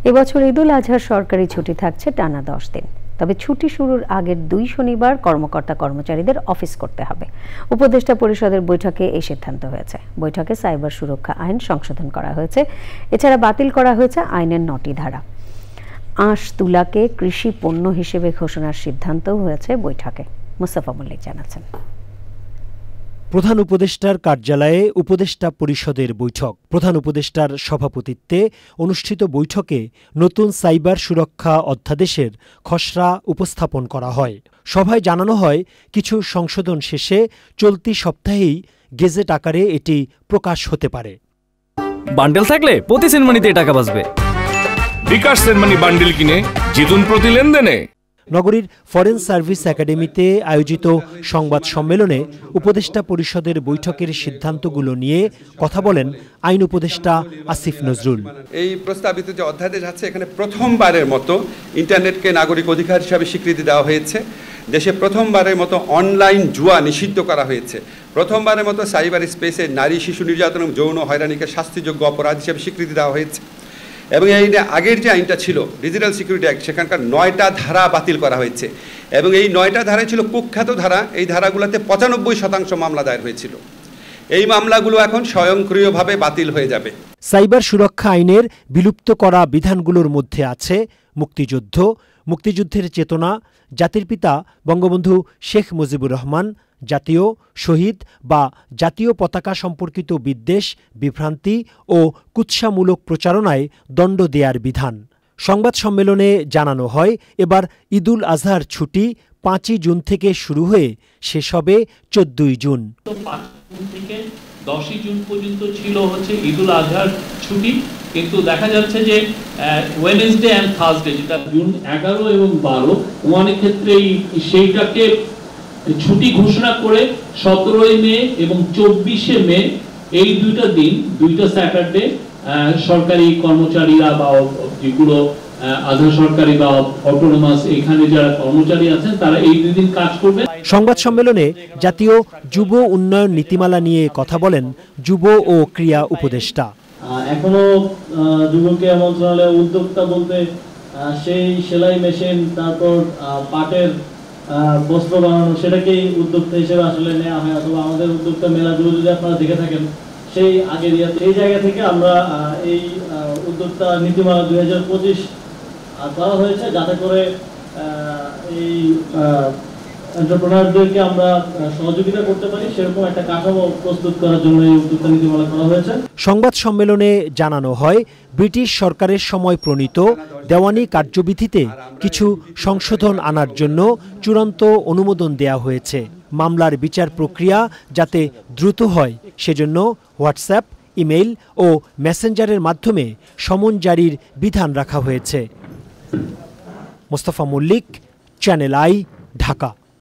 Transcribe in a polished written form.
এবছর ঈদুল আজহার সরকারি ছুটি থাকছে টানা 10 দিন। তবে ছুটি শুরুর আগের 2 শনিবার কর্মকর্তা কর্মচারীদের অফিস করতে হবে। উপদেষ্টা পরিষদের বৈঠকে এই সিদ্ধান্ত হয়েছে। বৈঠকে সাইবার সুরক্ষা আইন সংশোধন করা হয়েছে। এছাড়া বাতিল করা হয়েছে আইনের 9টি ধারা। আঁশ তুলাকে কৃষি পণ্য হিসেবে ঘোষণার সিদ্ধান্তও হয়েছে বৈঠকে। মুস্তাফা মল্লিক জানাচ্ছেন। প্রধান উপদেষ্টার কার্যালয়ে উপদেষ্টা পরিষদের বৈঠক। প্রধান উপদেষ্টার সভাপতিত্বে অনুষ্ঠিত বৈঠকে নতুন সাইবার সুরক্ষা অধ্যাদেশের খসড়া উপস্থাপন করা হয়। সভায় জানানো হয়, কিছু সংশোধন শেষে চলতি সপ্তাহেই গেজেট আকারে এটি প্রকাশ হতে পারে। বান্ডেল থাকলে প্রতি সেনমানিতে টাকা বাঁচবে। বিকাশ সেনমানি বান্ডেল কিনে জিতুন প্রতি লেনদেনে। নগরীর ফরেন সার্ভিস একাডেমিতে আয়োজিত সংবাদ সম্মেলনে উপদেষ্টা পরিষদের বৈঠকের সিদ্ধান্তগুলো নিয়ে কথা বলেন আইন উপদেষ্টা আসিফ নজরুল। এই প্রস্তাবিত যে অধ্যাদেশ আছে, এখানে প্রথমবারের মতো ইন্টারনেটকে নাগরিক অধিকার হিসাবে স্বীকৃতি দেওয়া হয়েছে। দেশে প্রথমবারের মতো অনলাইন জুয়া নিষিদ্ধ করা হয়েছে। প্রথমবারের মতো সাইবার স্পেসে নারী শিশু নির্যাতন এবং যৌন হয়রানিকে শাস্তিযোগ্য অপরাধ হিসেবে স্বীকৃতি দেওয়া হয়েছে। এবং এই আগের যে আইনটা ছিল ডিজিটাল সিকিউরিটি অ্যাক্ট, সেখানকার 9টা ধারা বাতিল করা হয়েছে। এবং এই 9টা ধারায় ছিল কুখ্যাত ধারা। এই ধারাগুলোতে 95% মামলা দায়ের হয়েছিল। এই মামলাগুলো এখন স্বয়ংক্রিয়ভাবে বাতিল হয়ে যাবে। সাইবার সুরক্ষা আইনের বিলুপ্ত করা বিধানগুলোর মধ্যে আছে মুক্তিযুদ্ধ, মুক্তিযুদ্ধের চেতনা, জাতির পিতা বঙ্গবন্ধু শেখ মুজিবুর রহমান, জাতীয়, শহীদ বা জাতীয় পতাকা সম্পর্কিত বিদ্বেষ, বিভ্রান্তি ও কুৎসামূলক প্রচারণায় দণ্ড দেয়ার বিধান। সংবাদ সম্মেলনে জানানো হয়, এবার ঈদুল আজহার ছুটি 5ই জুন থেকে শুরু হয়ে শেষ হবে 14ই জুন। 10ই জুন পর্যন্ত ছিল ঈদুল আজহার ছুটি, কিন্তু দেখা যাচ্ছে যে ওয়েডনেসডে এন্ড থার্সডে, যেটা জুন 11 এবং 12, অনেক ক্ষেত্রে সেইটাকে ছুটি ঘোষণা করে 17ই মে এবং 24শে মে এই দুইটা দিন, দুইটা স্যাটারডে সরকারি কর্মচারীরা বা যেগুলো আধা সরকারি বা অটোনোমাস এখানে যারা কর্মচারী আছেন তারা এই 2 দিন কাজ করবে। সংবাদ সম্মেলনে জাতীয় যুব উন্নয়ন নীতিমালা নিয়ে কথা বলেন যুব ও ক্রীড়া উপদেষ্টা। এখনো যুব ক্রীড়া মন্ত্রণালয়ের উদ্যোক্তা বলতে সেই সেলাই মেশিন, তারপর পাটের বস্ত্র বানানো, সেটাকেই উদ্যোক্তা হিসেবে আসলে নেওয়া হয়। অথবা আমাদের উদ্যোক্তা মেলাগুলো যদি আপনারা দেখে থাকেন, সেই আগের এই জায়গা থেকে আমরা এই উদ্যোক্তা নীতিমালা 2025 করা হয়েছে, যাতে করে এই এন্টারপ্রেনারদেরকে আমরা সহযোগিতা করতে পারি, সেরকম একটা কাঠামো প্রস্তুত করার জন্য এই উদ্যোক্তা নীতিমালা করা হয়েছে। সংবাদ সম্মেলনে জানানো হয়, ব্রিটিশ সরকারের সময় প্রণীত দেওয়ানি কার্যবিধিতে কিছু সংশোধন আনার জন্য চূড়ান্ত অনুমোদন দেয়া হয়েছে। মামলার বিচার প্রক্রিয়া যাতে দ্রুত হয়, সেজন্য হোয়াটসঅ্যাপ, ইমেইল ও মেসেঞ্জারের মাধ্যমে সমন জারির বিধান রাখা হয়েছে। Mustafa Mallik, channel I, Dhaka.